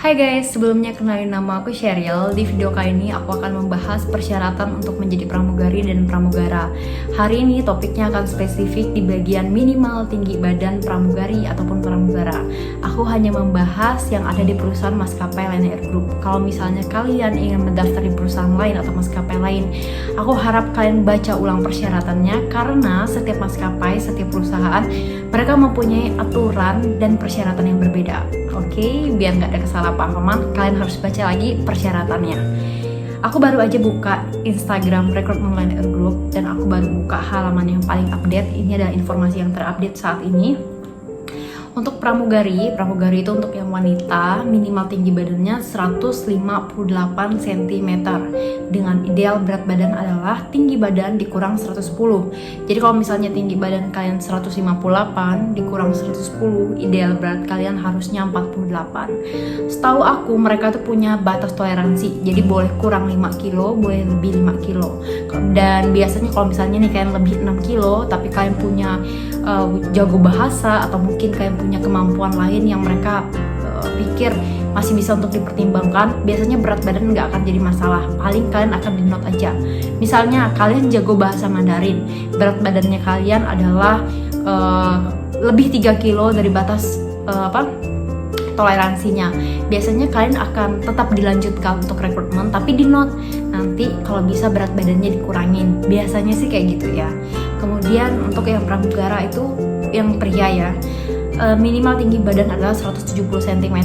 Hai guys, sebelumnya kenalin nama aku Sheryl. Di video kali ini aku akan membahas persyaratan untuk menjadi pramugari dan pramugara. Hari ini topiknya akan spesifik di bagian minimal tinggi badan pramugari ataupun pramugara. Aku hanya membahas yang ada di perusahaan maskapai Lion Air Group. Kalau misalnya kalian ingin mendaftar di perusahaan lain atau maskapai lain, aku harap kalian baca ulang persyaratannya karena setiap maskapai, setiap perusahaan, mereka mempunyai aturan dan persyaratan yang berbeda. Oke, biar nggak ada kesalahpahaman, kalian harus baca lagi persyaratannya. Aku baru aja buka Instagram Rekrutmen Lion Air Group dan aku baru buka halaman yang paling update. Ini adalah informasi yang terupdate saat ini. Untuk pramugari itu untuk yang wanita, minimal tinggi badannya 158 cm. Dengan ideal berat badan adalah tinggi badan dikurang 110. Jadi kalau misalnya tinggi badan kalian 158 dikurang 110, ideal berat kalian harusnya 48. Setahu aku mereka tuh punya batas toleransi. Jadi boleh kurang 5 kilo, boleh lebih 5 kilo. Dan biasanya kalau misalnya nih kalian lebih 6 kilo tapi kalian punya jago bahasa atau mungkin kalian punya kemampuan lain yang mereka pikir masih bisa untuk dipertimbangkan, biasanya berat badan nggak akan jadi masalah. Paling kalian akan di note aja. Misalnya kalian jago bahasa Mandarin, berat badannya kalian adalah lebih 3 kilo dari batas toleransinya. Biasanya kalian akan tetap dilanjutkan untuk rekrutmen, tapi di note nanti kalau bisa berat badannya dikurangin. Biasanya sih kayak gitu ya. Kemudian untuk yang pramugara itu yang pria ya, minimal tinggi badan adalah 170 cm.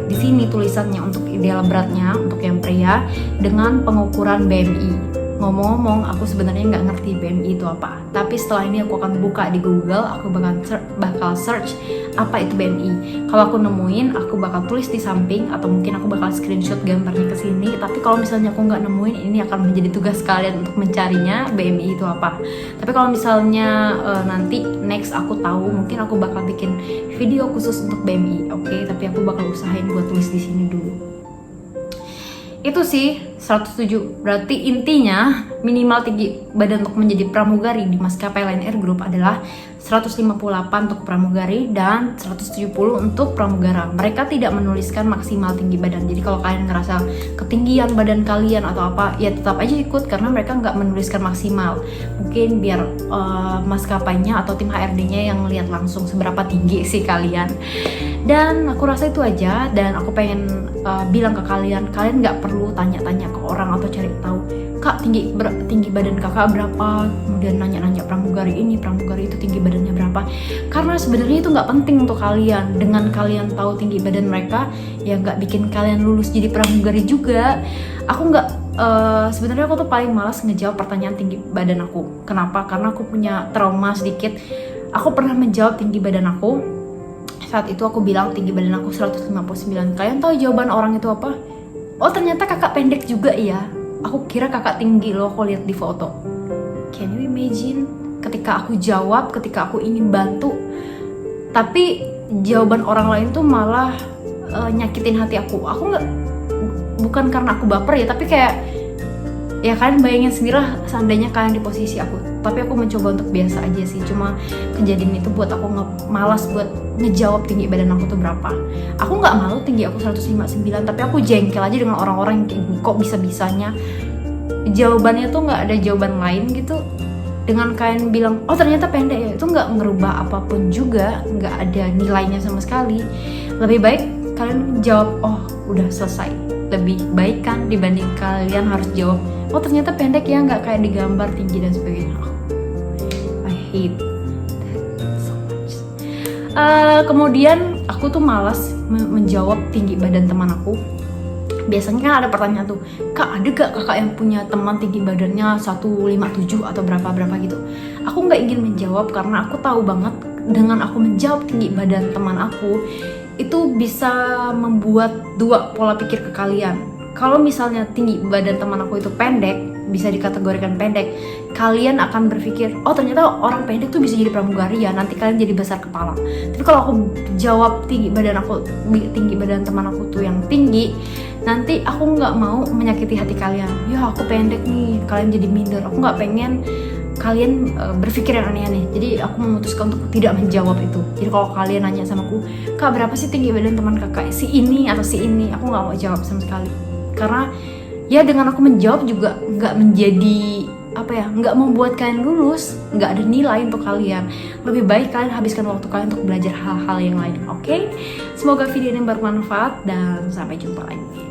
Di sini tulisannya untuk ideal beratnya untuk yang pria dengan pengukuran BMI. Ngomong-ngomong, aku sebenarnya nggak ngerti BMI itu apa. Tapi setelah ini aku akan buka di Google, aku bakal search apa itu BMI. Kalau aku nemuin, aku bakal tulis di samping atau mungkin aku bakal screenshot gambarnya ke sini. Tapi kalau misalnya aku nggak nemuin, ini akan menjadi tugas kalian untuk mencarinya BMI itu apa. Tapi kalau misalnya nanti next aku tahu, mungkin aku bakal bikin video khusus untuk BMI. Oke, tapi aku bakal usahain buat tulis di sini dulu. Itu sih 107. Berarti intinya minimal tinggi badan untuk menjadi pramugari di maskapai Lion Air Group adalah 158 untuk pramugari dan 170 untuk pramugara. Mereka tidak menuliskan maksimal tinggi badan. Jadi kalau kalian ngerasa ketinggian badan kalian atau apa, ya tetap aja ikut karena mereka nggak menuliskan maksimal. Mungkin biar maskapainya atau tim HRD-nya yang lihat langsung seberapa tinggi sih kalian. Dan aku rasa itu aja, dan aku pengen bilang ke kalian nggak perlu tanya-tanya ke orang atau cari tahu, kak tinggi badan kakak berapa, kemudian nanya-nanya pramugari ini, pramugari itu tinggi badannya berapa, karena sebenarnya itu nggak penting untuk kalian. Dengan kalian tahu tinggi badan mereka, ya nggak bikin kalian lulus jadi pramugari juga. Aku nggak sebenarnya aku tuh paling malas ngejawab pertanyaan tinggi badan aku. Kenapa? Karena aku punya trauma sedikit. Aku pernah menjawab tinggi badan aku. Saat itu aku bilang tinggi badan aku 159. Kalian tahu jawaban orang itu apa? Oh, ternyata kakak pendek juga ya. Aku kira kakak tinggi loh, aku lihat di foto. Can you imagine? Ketika aku jawab, ketika aku ingin bantu, tapi jawaban orang lain tuh malah nyakitin hati aku. Aku nggak, bukan karena aku baper ya, tapi kayak ya kalian bayangin sendirilah seandainya kalian di posisi aku. Tapi aku mencoba untuk biasa aja sih. Cuma kejadian itu buat aku malas buat ngejawab tinggi badan aku tuh berapa. Aku nggak malu tinggi aku 159, tapi aku jengkel aja dengan orang-orang yang kok bisa-bisanya jawabannya tuh nggak ada jawaban lain gitu. Dengan kalian bilang, oh ternyata pendek ya, itu nggak ngerubah apapun juga, nggak ada nilainya sama sekali. Lebih baik kalian jawab, oh udah selesai. Lebih baik kan dibanding kalian harus jawab, oh ternyata pendek ya, nggak kayak di gambar tinggi dan sebagainya. I hate that so much. Kemudian aku tuh malas menjawab tinggi badan teman aku. Biasanya kan ada pertanyaan tuh, kak ada gak kakak yang punya teman tinggi badannya 157 atau berapa gitu. Aku nggak ingin menjawab karena aku tahu banget dengan aku menjawab tinggi badan teman aku itu bisa membuat dua pola pikir ke kalian. Kalau misalnya tinggi badan teman aku itu pendek, bisa dikategorikan pendek, kalian akan berpikir, oh ternyata orang pendek tuh bisa jadi pramugari ya, nanti kalian jadi besar kepala. Tapi kalau aku jawab tinggi badan teman aku tuh yang tinggi, nanti aku nggak mau menyakiti hati kalian. Ya aku pendek nih, kalian jadi minder. Aku nggak pengen kalian berpikir yang aneh-aneh. Jadi aku memutuskan untuk tidak menjawab itu. Jadi kalau kalian nanya sama aku, kak berapa sih tinggi badan teman kakak, si ini atau si ini, aku nggak mau jawab sama sekali. Karena ya dengan aku menjawab juga nggak menjadi nggak membuat kalian lulus, nggak ada nilai untuk kalian. Lebih baik kalian habiskan waktu kalian untuk belajar hal-hal yang lain. Oke? Semoga video ini bermanfaat dan sampai jumpa lagi.